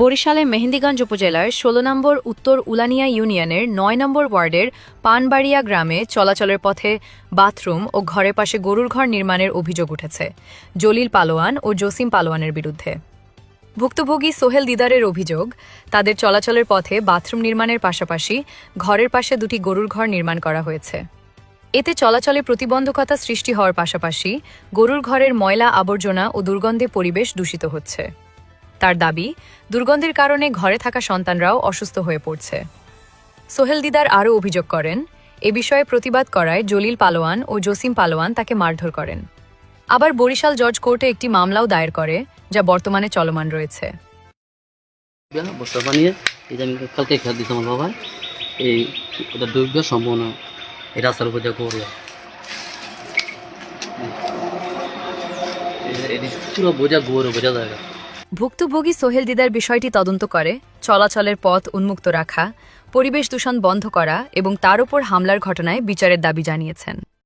বরিশালের মেহেন্দিগঞ্জ উপজেলার ১৬ নম্বর উত্তর উলানিয়া ইউনিয়নের ৯ নম্বর ওয়ার্ডের পানবাড়িয়া গ্রামে চলাচলের পথে বাথরুম ও ঘরের পাশে গরুর ঘর নির্মাণের অভিযোগ উঠেছে জলিল পালোয়ান ও জসিম পালোয়ানের বিরুদ্ধে। ভুক্তভোগী সোহেল দিদারের অভিযোগ, তাদের চলাচলের পথে বাথরুম নির্মাণের পাশাপাশি ঘরের পাশে দুটি গরুর ঘর নির্মাণ করা হয়েছে। এতে চলাচলে প্রতিবন্ধকতা সৃষ্টি হওয়ার পাশাপাশি গরুর ঘরের ময়লা আবর্জনা ও দুর্গন্ধে পরিবেশ দূষিত হচ্ছে। তার দাবি, দুর্গন্ধের কারণে ঘরে থাকা সন্তানরাও অসুস্থ হয়ে পড়ছে। সোহেল দিদার আরও অভিযোগ করেন, এ বিষয়ে প্রতিবাদ করায় জলিল পালোয়ান ও জসিম পালোয়ান তাকে মারধর করেন। আবার বরিশাল জজ কোর্টে একটি মামলাও দায়ের করে, যা বর্তমানে চলমান রয়েছে। বস্তা বানিয়ে এই যে আমি কালকে খেয়াল দিচ্ছি আমার বাবা, এই ওটা ডুববে সম্ভাবনা এই রাস্তার উপর দিয়ে করবে পুরো বোঝা গোর বোঝা জায়গা। ভুক্তভোগী সোহেল দিদার বিষয়টি তদন্ত করে চলাচলের পথ উন্মুক্ত রাখা, পরিবেশ দূষণ বন্ধ করা এবং তার উপর হামলার ঘটনায় বিচারের দাবি জানিয়েছেন।